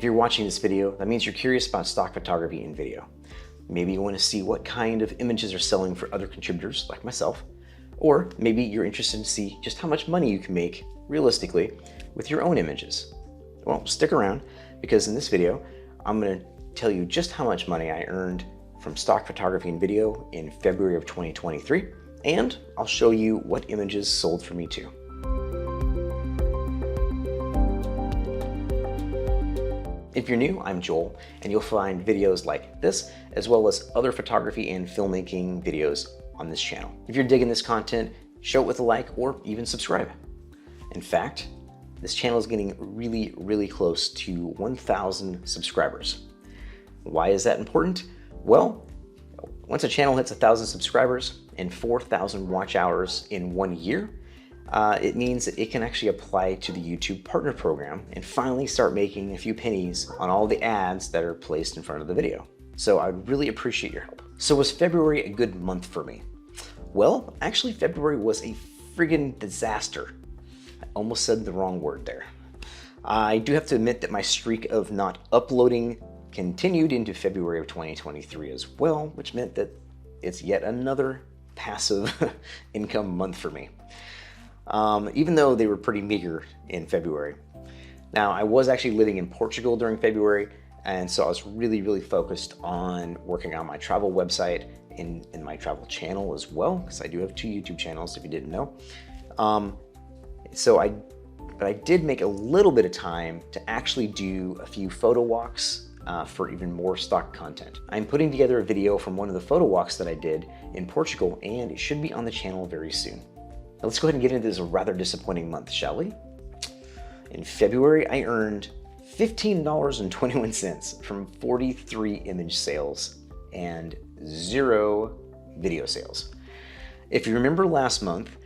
If you're watching this video, that means you're curious about stock photography and video. Maybe you want to see what kind of images are selling for other contributors like myself, or maybe you're interested to see just how much money you can make realistically with your own images. Well, stick around, because in this video, I'm going to tell you just how much money I earned from stock photography and video in February of 2023, and I'll show you what images sold for me too. If you're new, I'm Joel, and you'll find videos like this, as well as other photography and filmmaking videos on this channel. If you're digging this content, show it with a like or even subscribe. In fact, this channel is getting really close to 1,000 subscribers. Why is that important? Well, once a channel hits 1,000 subscribers and 4,000 watch hours in 1 year, it means that it can actually apply to the YouTube Partner Program and finally start making a few pennies on all the ads that are placed in front of the video. So I'd really appreciate your help. So was February a good month for me? Well, actually February was a friggin' disaster. I almost said the wrong word there. I do have to admit that my streak of not uploading continued into February of 2023 as well, which meant that it's yet another passive income month for me. Even though they were pretty meager in February. Now, I was actually living in Portugal during February, and so I was really focused on working on my travel website and my travel channel as well, because I do have 2 YouTube channels if you didn't know. But I did make a little bit of time to actually do a few photo walks for even more stock content. I'm putting together a video from one of the photo walks that I did in Portugal, and it should be on the channel very soon. Now let's go ahead and get into this rather disappointing month, shall we? In February, I earned $15.21 from 43 image sales and 0 video sales. If you remember, last month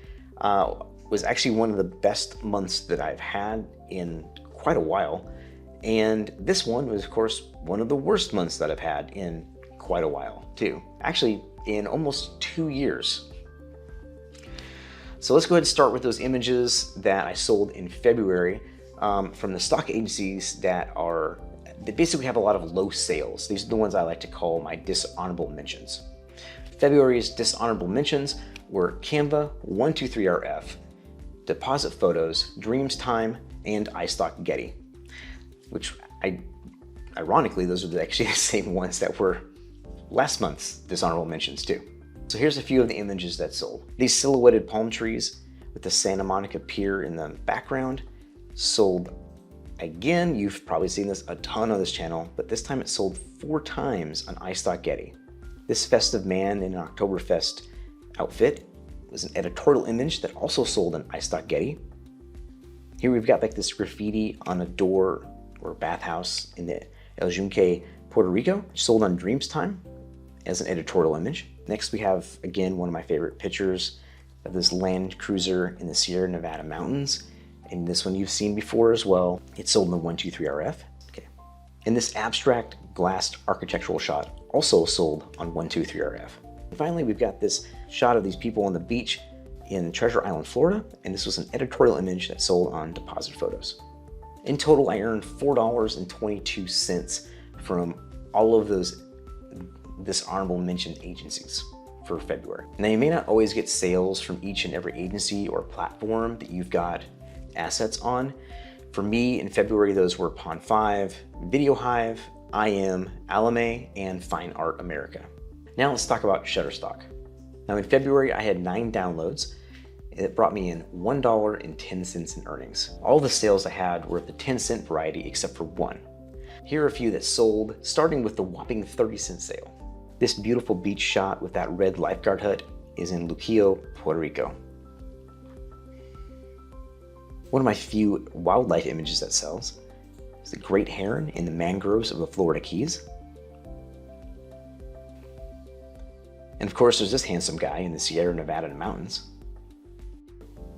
was actually one of the best months that I've had in quite a while. And this one was, of course, one of the worst months that I've had in quite a while too. Actually, in almost 2 years. So let's go ahead and start with those images that I sold in February from the stock agencies that basically have a lot of low sales. These are the ones I like to call my dishonorable mentions. February's dishonorable mentions were Canva, 123RF, Deposit Photos, Dreams Time, and iStock Getty, which ironically, those are actually the same ones that were last month's dishonorable mentions too. So here's a few of the images that sold. These silhouetted palm trees with the Santa Monica Pier in the background sold again. You've probably seen this a ton on this channel, but this time it sold 4 times on iStock Getty. This festive man in an Oktoberfest outfit was an editorial image that also sold on iStock Getty. Here we've got like this graffiti on a door or bathhouse in the El Yunque, Puerto Rico, which sold on Dreams Time as an editorial image. Next we have, again, one of my favorite pictures of this Land Cruiser in the Sierra Nevada mountains. And this one you've seen before as well. It sold in the 123RF. Okay. And this abstract glass architectural shot also sold on 123RF. And finally, we've got this shot of these people on the beach in Treasure Island, Florida. And this was an editorial image that sold on Deposit Photos. In total, I earned $4.22 from all of those dishonorable mention agencies for February. Now, you may not always get sales from each and every agency or platform that you've got assets on. For me, in February, those were Pond5, VideoHive, IM, Alame, and Fine Art America. Now let's talk about Shutterstock. Now in February, I had 9 downloads. It brought me in $1.10 in earnings. All the sales I had were the 10-cent variety except for one. Here are a few that sold, starting with the whopping 30-cent sale. This beautiful beach shot with that red lifeguard hut is in Luquillo, Puerto Rico. One of my few wildlife images that sells is the great heron in the mangroves of the Florida Keys. And of course, there's this handsome guy in the Sierra Nevada mountains.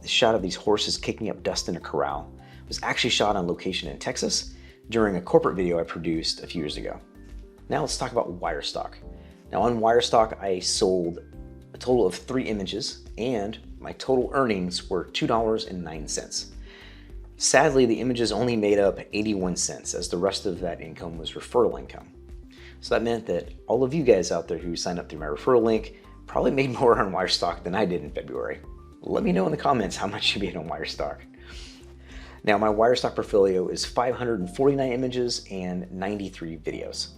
The shot of these horses kicking up dust in a corral was actually shot on location in Texas during a corporate video I produced a few years ago. Now let's talk about wirestock. Now on wirestock, I sold a total of 3 images and my total earnings were $2.09. Sadly, the images only made up 81 cents, as the rest of that income was referral income. So that meant that all of you guys out there who signed up through my referral link probably made more on wirestock than I did in February. Let me know in the comments how much you made on wirestock. Now, my wirestock portfolio is 549 images and 93 videos.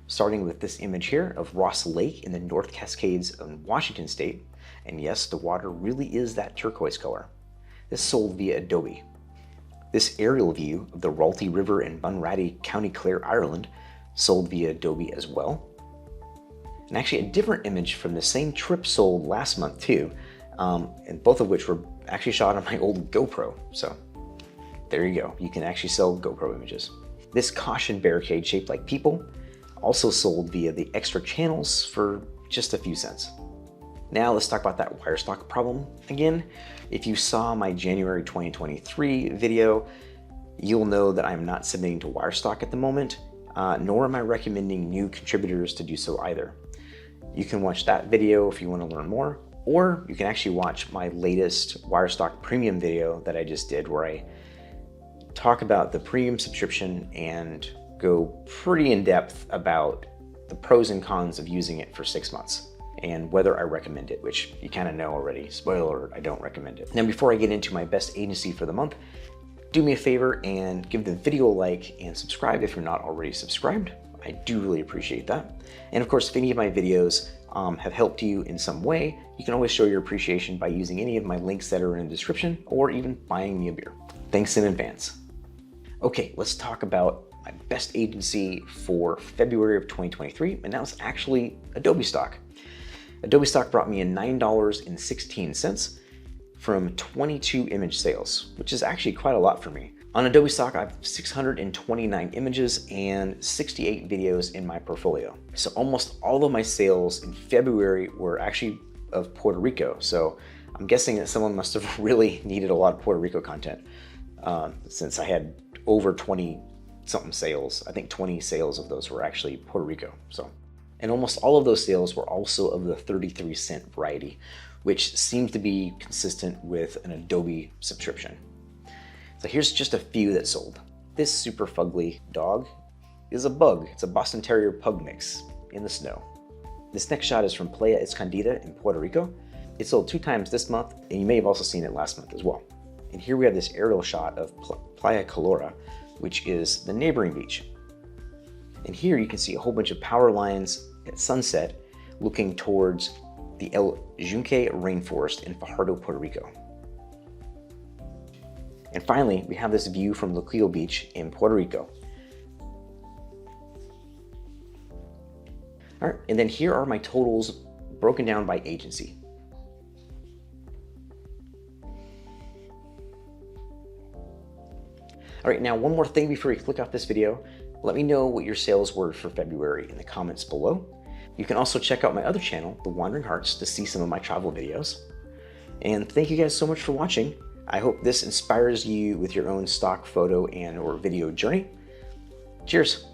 Starting with this image here of Ross Lake in the North Cascades of Washington State. And yes, the water really is that turquoise color. This sold via Adobe. This aerial view of the Ralty River in Bunratty, County Clare, Ireland, sold via Adobe as well. And actually a different image from the same trip sold last month too, and both of which were actually shot on my old GoPro. So there you go, you can actually sell GoPro images. This caution barricade shaped like people also sold via the extra channels for just a few cents. Now let's talk about that wirestock problem again. If you saw my January 2023 video, you'll know that I'm not submitting to wirestock at the moment, nor am I recommending new contributors to do so either. You can watch that video if you want to learn more, or you can actually watch my latest wirestock premium video that I just did, where I talk about the premium subscription and go pretty in depth about the pros and cons of using it for 6 months. And whether I recommend it, which you kind of know already. Spoiler alert, I don't recommend it. Now, before I get into my best agency for the month, do me a favor and give the video a like and subscribe if you're not already subscribed. I do really appreciate that. And of course, if any of my videos have helped you in some way, you can always show your appreciation by using any of my links that are in the description, or even buying me a beer. Thanks in advance. Okay, let's talk about my best agency for February of 2023, and that was actually Adobe Stock. Adobe Stock brought me in $9.16 from 22 image sales, which is actually quite a lot for me. On Adobe Stock, I have 629 images and 68 videos in my portfolio. So almost all of my sales in February were actually of Puerto Rico. So I'm guessing that someone must have really needed a lot of Puerto Rico content, since I had over 20 something sales. I think 20 sales of those were actually Puerto Rico. And almost all of those sales were also of the 33-cent variety, which seems to be consistent with an Adobe subscription. So here's just a few that sold. This super fugly dog is a bug. It's a Boston Terrier pug mix in the snow. This next shot is from Playa Escondida in Puerto Rico. It sold 2 times this month, and you may have also seen it last month as well. And here we have this aerial shot of Playa Colora, which is the neighboring beach. And here you can see a whole bunch of power lines at sunset looking towards the El Yunque rainforest in Fajardo, Puerto Rico. And finally, we have this view from Luquillo Beach in Puerto Rico. All right, and then here are my totals broken down by agency. All right, now one more thing before we click off this video. Let me know what your sales were for February in the comments below. You can also check out my other channel, The Wandering Hartz, to see some of my travel videos. And thank you guys so much for watching. I hope this inspires you with your own stock photo and or video journey. Cheers.